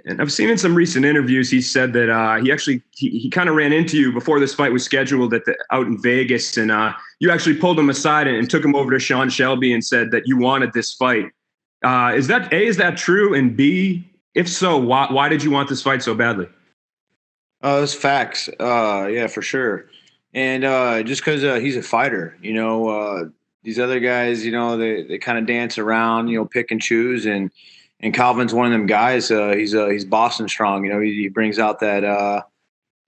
And I've seen in some recent interviews, he said that he kind of ran into you before this fight was scheduled out in Vegas, and you actually pulled him aside and took him over to Sean Shelby and said that you wanted this fight. Is that true? And B, if so, why did you want this fight so badly? It's facts. Yeah, for sure. And just because he's a fighter, these other guys, they kind of dance around, pick and choose, and Calvin's one of them guys. He's Boston strong. He brings out that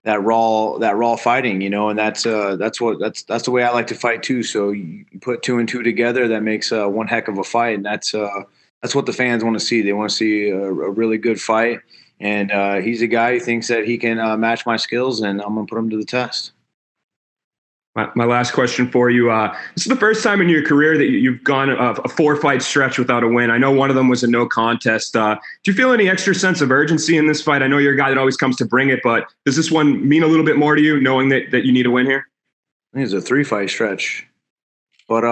raw fighting. And that's the way I like to fight too. So you put two and two together, that makes one heck of a fight, and that's what the fans want to see. They want to see a really good fight. And he's a guy who thinks that he can match my skills, and I'm going to put him to the test. My last question for you. This is the first time in your career that you've gone a 4-fight stretch without a win. I know one of them was a no contest. Do you feel any extra sense of urgency in this fight? I know you're a guy that always comes to bring it, but does this one mean a little bit more to you, knowing that you need a win here? I think it's a 3-fight stretch. But,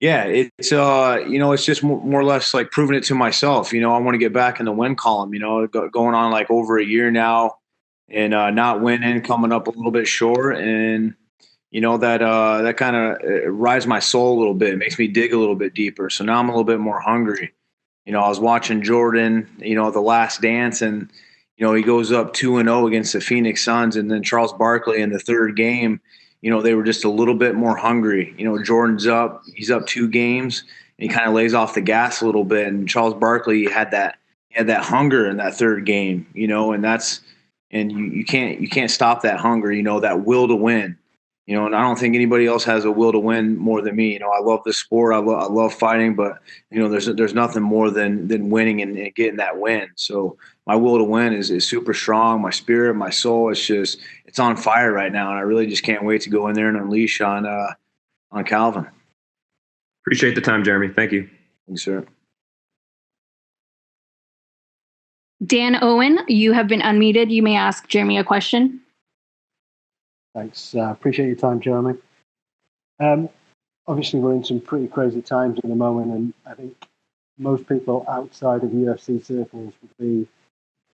yeah, it's it's just more or less like proving it to myself. I want to get back in the win column. Going on like over a year now, and not winning, coming up a little bit short, and that kind of rides my soul a little bit. It makes me dig a little bit deeper. So now I'm a little bit more hungry. I was watching Jordan, The Last Dance, and he goes up 2-0 against the Phoenix Suns, and then Charles Barkley in the third game. They were just a little bit more hungry. Jordan's up, he's up 2 games, and he kind of lays off the gas a little bit. And Charles Barkley had that hunger in that third game, and you can't stop that hunger, that will to win, and I don't think anybody else has a will to win more than me. I love this sport. I love fighting, but there's nothing more than winning and getting that win. So my will to win is super strong. My spirit, my soul, it's on fire right now. And I really just can't wait to go in there and unleash on Calvin. Appreciate the time, Jeremy. Thank you. Thanks, sir. Dan Owen, you have been unmuted. You may ask Jeremy a question. Thanks. Appreciate your time, Jeremy. Obviously, we're in some pretty crazy times at the moment, and I think most people outside of UFC circles would be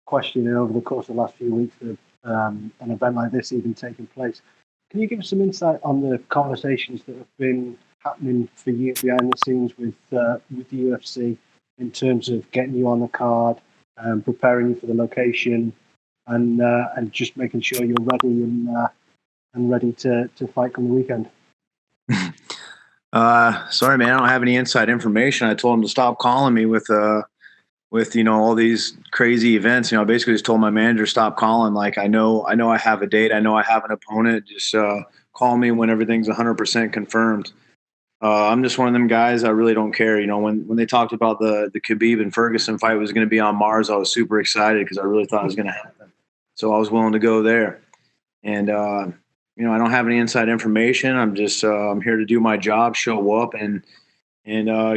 questioning over the course of the last few weeks of an event like this even taking place. Can you give us some insight on the conversations that have been happening for you behind the scenes with the UFC in terms of getting you on the card, preparing you for the location, and just making sure you're ready and ready to fight on the weekend? Sorry, man, I don't have any inside information. I told him to stop calling me with all these crazy events. I basically just told my manager stop calling. Like I know I have a date. I know I have an opponent. Just call me when everything's 100% confirmed. I'm just one of them guys. I really don't care. When they talked about the Khabib and Ferguson fight was going to be on Mars, I was super excited because I really thought it was going to happen. So I was willing to go there. And I don't have any inside information. I'm just I'm here to do my job, show up, and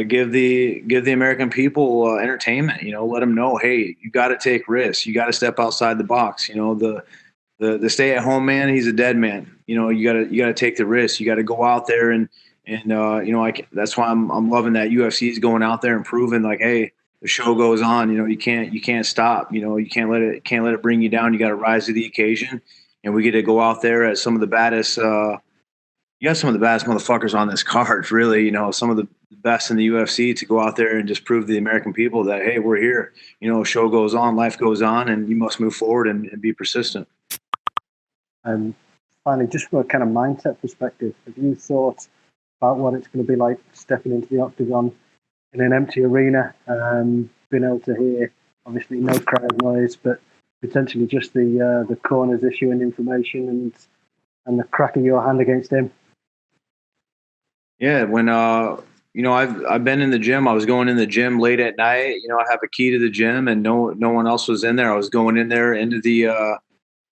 give the American people entertainment. Let them know, hey, you got to take risks. You got to step outside the box. The stay at home man, he's a dead man. You got to take the risk. You got to go out there and that's why I'm loving that UFC is going out there and proving like, hey, the show goes on. You can't stop. You can't let it bring you down. You got to rise to the occasion. And we get to go out there as some of the baddest. You got some of the baddest motherfuckers on this card, really. Some of the best in the UFC to go out there and just prove to the American people that, hey, we're here. Show goes on, life goes on, and you must move forward and be persistent. And finally, just from a kind of mindset perspective, have you thought about what it's going to be like stepping into the octagon in an empty arena, being able to hear, obviously, no crowd noise, but potentially just the corners issuing information and the crack of your hand against him? Yeah, when I've been in the gym. I was going in the gym late at night. I have a key to the gym, and no one else was in there. I was going in there into the. I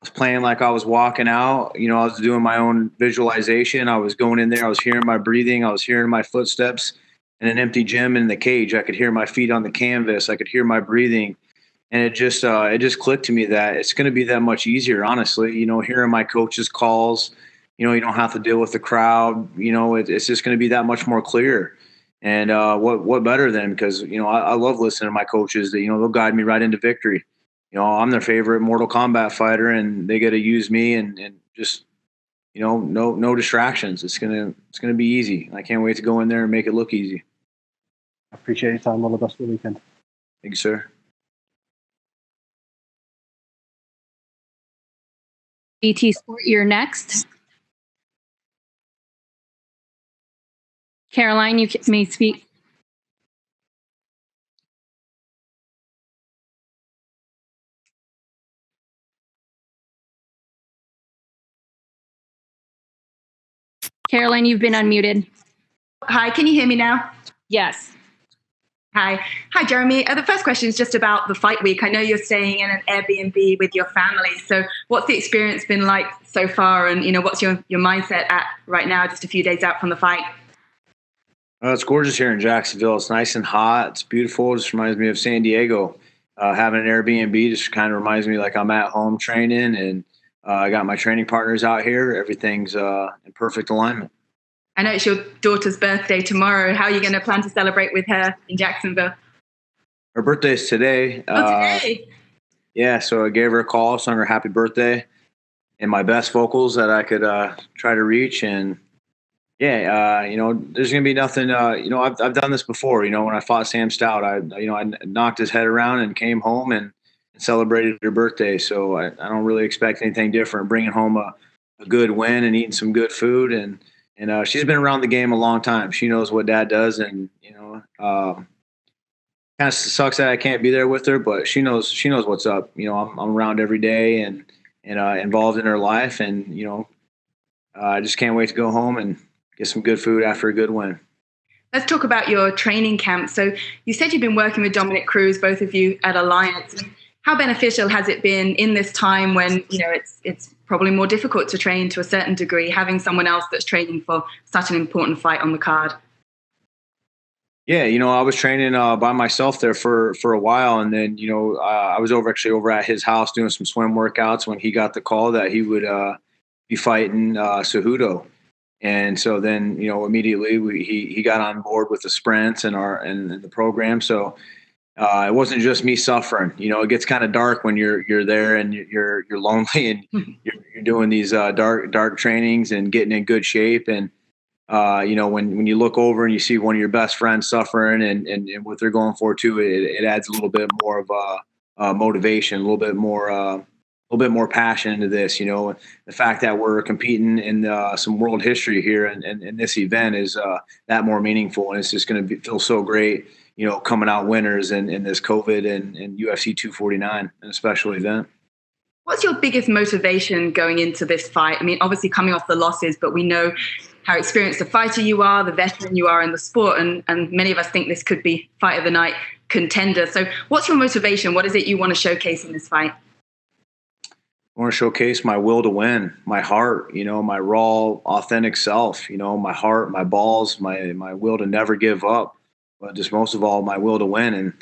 was playing like I was walking out. I was doing my own visualization. I was going in there. I was hearing my breathing. I was hearing my footsteps in an empty gym in the cage. I could hear my feet on the canvas. I could hear my breathing. And it just clicked to me that it's going to be that much easier, honestly. Hearing my coach's calls, you don't have to deal with the crowd. It's just going to be that much more clear. And what better than, because I love listening to my coaches that they'll guide me right into victory. I'm their favorite Mortal Kombat fighter, and they get to use me and just no distractions. It's gonna be easy. I can't wait to go in there and make it look easy. I appreciate your time. All the best for the weekend. Thank you, sir. BT Sport, you're next. Caroline, you may speak. Caroline, you've been unmuted. Hi, can you hear me now? Yes. Hi, Jeremy. The first question is just about the fight week. I know you're staying in an Airbnb with your family. So what's the experience been like so far? And, what's your mindset at right now, just a few days out from the fight? It's gorgeous here in Jacksonville. It's nice and hot. It's beautiful. It just reminds me of San Diego. Having an Airbnb just kind of reminds me like I'm at home training, and I got my training partners out here. Everything's in perfect alignment. I know it's your daughter's birthday tomorrow. How are you going to plan to celebrate with her in Jacksonville? Her birthday's today. Today? Yeah, so I gave her a call, sung her happy birthday in my best vocals that I could try to reach. And yeah, there's going to be nothing, I've done this before. When I fought Sam Stout, I knocked his head around and came home and celebrated her birthday. So I don't really expect anything different. Bringing home a good win and eating some good food. And she's been around the game a long time. She knows what Dad does, and kind of sucks that I can't be there with her, but she knows what's up. I'm around every day and involved in her life, and I just can't wait to go home and get some good food after a good win. Let's talk about your training camp. So you said you've been working with Dominic Cruz, both of you at Alliance. How beneficial has it been in this time when it's probably more difficult to train to a certain degree, having someone else that's training for such an important fight on the card? Yeah, I was training by myself there for a while, and then I was over at his house doing some swim workouts when he got the call that he would be fighting Cejudo. And so then immediately he got on board with the sprints and the program. So it wasn't just me suffering. It gets kind of dark when you're there and you're lonely and you're doing these dark trainings and getting in good shape. And when you look over and you see one of your best friends suffering and what they're going for too, it adds a little bit more of motivation, a little bit more passion into this. The fact that we're competing in some world history here and this event is that more meaningful, and it's just going to feel so great. Coming out winners in this COVID and UFC 249, an special event. What's your biggest motivation going into this fight? I mean, obviously coming off the losses, but we know how experienced a fighter you are, the veteran you are in the sport, and many of us think this could be fight of the night contender. So what's your motivation? What is it you want to showcase in this fight? I want to showcase my will to win, my heart, my raw, authentic self, my heart, my balls, my will to never give up, but just most of all, my will to win. And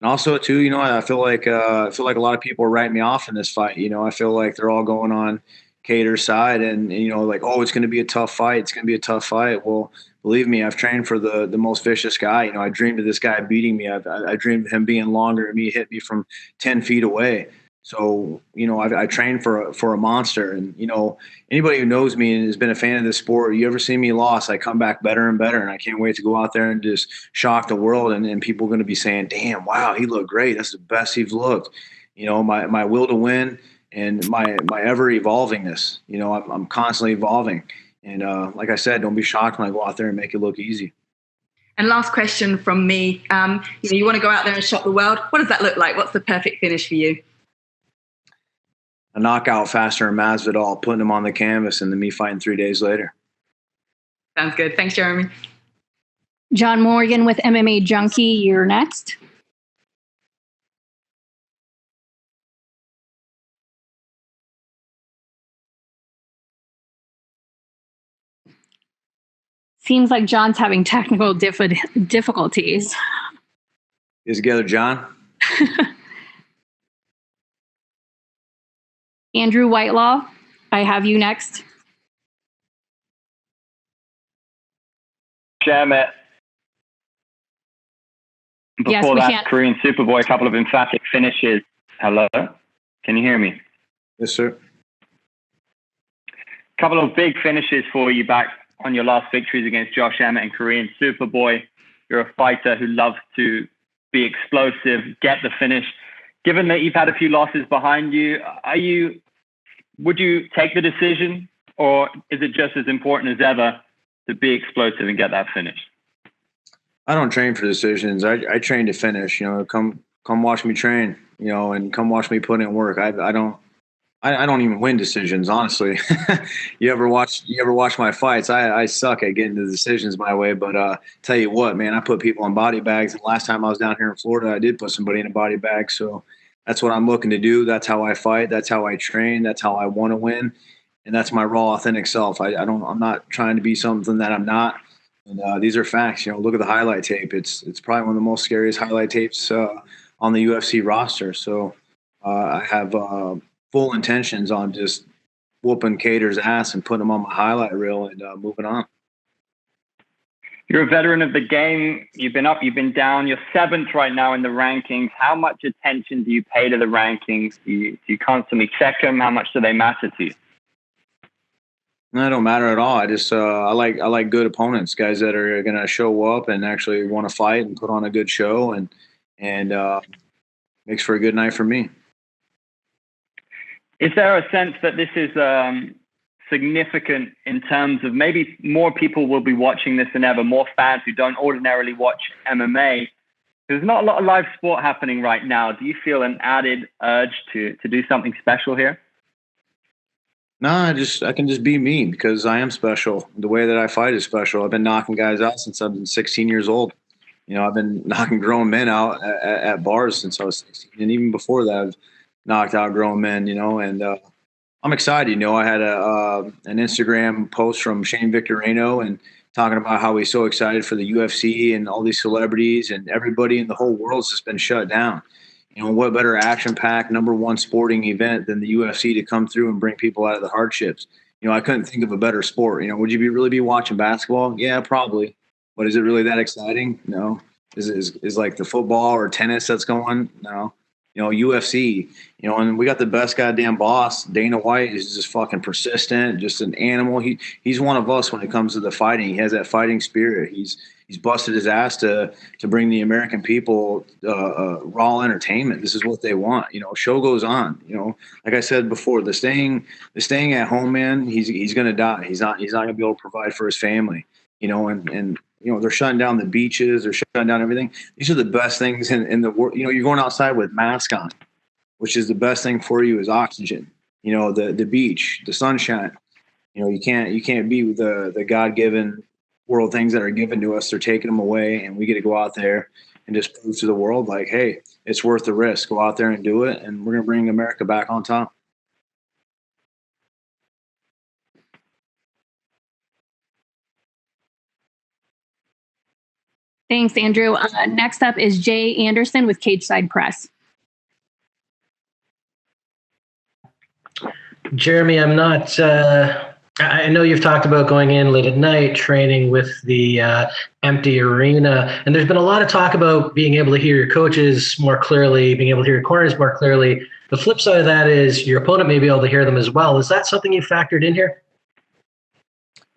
also too, I feel like a lot of people are writing me off in this fight. I feel like they're all going on Cater's side and like, oh, it's going to be a tough fight. It's going to be a tough fight. Well, believe me, I've trained for the most vicious guy. I dreamed of this guy beating me. I dreamed of him being longer and me hit me from 10 feet away. So, I trained for a monster, and, anybody who knows me and has been a fan of this sport, you ever see me lost, I come back better and better. And I can't wait to go out there and just shock the world. And people are going to be saying, damn, wow, he looked great. That's the best he's looked. My will to win and my ever evolvingness, I'm constantly evolving. And like I said, don't be shocked when I go out there and make it look easy. And last question from me, you want to go out there and shock the world. What does that look like? What's the perfect finish for you? A knockout faster than Masvidal, putting him on the canvas, and then me fighting 3 days later. Sounds good. Thanks, Jeremy. John Morgan with MMA Junkie, you're next. Seems like John's having technical difficulties. Get together, John. Andrew Whitelaw, I have you next. Damn it. Yes, Before we that, can. Korean Superboy, a couple of emphatic finishes. Hello? Can you hear me? Yes, sir. A couple of big finishes for you back on your last victories against Josh Emmett and Korean Superboy. You're a fighter who loves to be explosive, get the finish. Given that you've had a few losses behind you, would you take the decision, or is it just as important as ever to be explosive and get that finish? I don't train for decisions. I train to finish. Come watch me train. And come watch me put in work. I don't even win decisions, honestly. You ever watch my fights? I suck at getting the decisions my way. But tell you what, man, I put people in body bags. And last time I was down here in Florida, I did put somebody in a body bag. So that's what I'm looking to do. That's how I fight. That's how I train. That's how I want to win. And that's my raw, authentic self. I'm not trying to be something that I'm not. And these are facts. Look at the highlight tape. It's probably one of the most scariest highlight tapes on the UFC roster. So I have full intentions on just whooping Cater's ass and putting him on my highlight reel and moving on. You're a veteran of the game. You've been up, you've been down. You're 7th right now in the rankings. How much attention do you pay to the rankings? Do you constantly check them? How much do they matter to you? No, it don't matter at all. I just I like good opponents, guys that are going to show up and actually want to fight and put on a good show, and makes for a good night for me. Is there a sense that this is significant in terms of maybe more people will be watching this than ever, more fans who don't ordinarily watch MMA? There's not a lot of live sport happening right now. Do you feel an added urge to do something special here? No, I can just be me because I am special. The way that I fight is special. I've been knocking guys out since I've been 16 years old. I've been knocking grown men out at bars since I was 16. And even before that, I've knocked out grown men, and I'm excited. I had an Instagram post from Shane Victorino and talking about how he's so excited for the UFC and all these celebrities and everybody in the whole world's just been shut down. What better action-packed #1 sporting event than the UFC to come through and bring people out of the hardships? I couldn't think of a better sport. Would you really be watching basketball? Yeah, probably. But is it really that exciting? No. Is like the football or tennis that's going? No. UFC, and we got the best goddamn boss. Dana White is just fucking persistent, just an animal. He's one of us when it comes to the fighting. He has that fighting spirit. He's busted his ass to bring the American people raw entertainment. This is what they want. Show goes on. Like I said before, the staying at home, man. He's gonna die. He's not gonna be able to provide for his family. And they're shutting down the beaches. They're shutting down everything. These are the best things in the world. You're going outside with mask on, which is the best thing for you is oxygen. The beach, the sunshine. You can't be with the God-given world things that are given to us. They're taking them away, and we get to go out there and just prove to the world, like, hey, it's worth the risk. Go out there and do it, and we're going to bring America back on top. Thanks, Andrew. Next up is Jay Anderson with Cage Side Press. Jeremy, I'm not. I know you've talked about going in late at night, training with the empty arena, and there's been a lot of talk about being able to hear your coaches more clearly, being able to hear your corners more clearly. The flip side of that is your opponent may be able to hear them as well. Is that something you factored in here?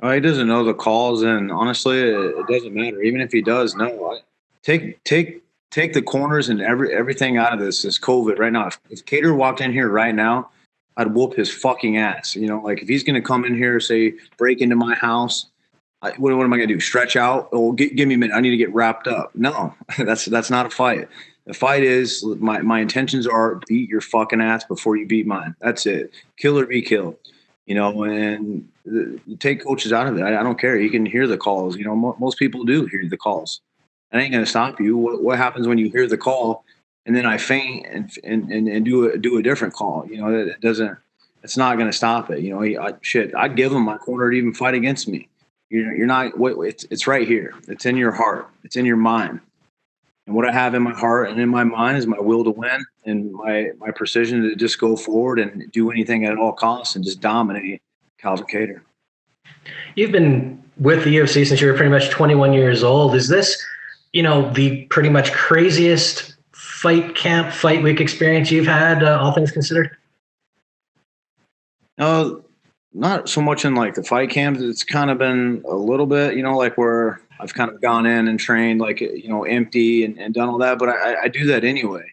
He doesn't know the calls, and honestly, it doesn't matter. Even if he does know, take the corners and everything out of this COVID right now. If Cater walked in here right now, I'd whoop his fucking ass. Like if he's going to come in here, say, break into my house, what am I going to do? Stretch out? Oh, give me a minute. I need to get wrapped up. No, that's not a fight. The fight is my intentions are beat your fucking ass before you beat mine. That's it. Kill or be killed. And take coaches out of it. I don't care. You can hear the calls. Most people do hear the calls. That ain't going to stop you. What happens when you hear the call and then I feint and do a different call? It doesn't. It's not going to stop it. I'd give them my corner to even fight against me. You're not. It's right here. It's in your heart. It's in your mind. And what I have in my heart and in my mind is my will to win and my precision to just go forward and do anything at all costs and just dominate Calvin Kattar. You've been with the UFC since you were pretty much 21 years old. Is this the pretty much craziest fight camp, fight week experience you've had, all things considered? No, not so much in like the fight camps. It's kind of been a little bit, like where I've kind of gone in and trained like, empty and done all that. But I do that anyway.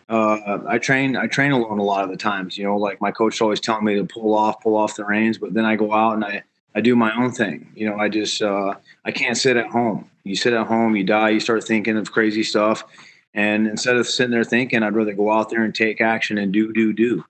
I train alone a lot of the times, like my coach always telling me to pull off the reins, but then I go out and I do my own thing. I just, I can't sit at home. You sit at home, you die, you start thinking of crazy stuff. And instead of sitting there thinking, I'd rather go out there and take action and do.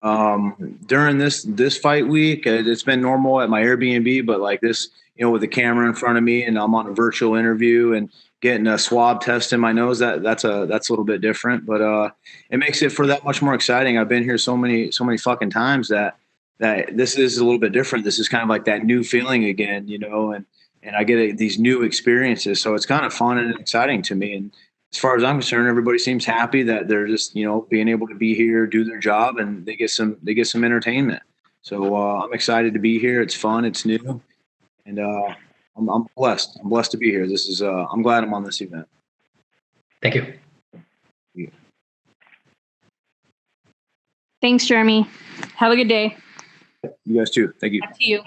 During this fight week, it's been normal at my Airbnb, but like this, with the camera in front of me and I'm on a virtual interview and getting a swab test in my nose, that's a little bit different, but it makes it for that much more exciting. I've been here so many fucking times that this is a little bit different. This is kind of like that new feeling again, and I get these new experiences. So it's kind of fun and exciting to me. And as far as I'm concerned, everybody seems happy that they're just, being able to be here, do their job, and they get some entertainment. So I'm excited to be here. It's fun. It's new. And I'm blessed. I'm blessed to be here. This is, I'm glad I'm on this event. Thank you. Yeah. Thanks, Jeremy. Have a good day. You guys too. Thank you. Back to you.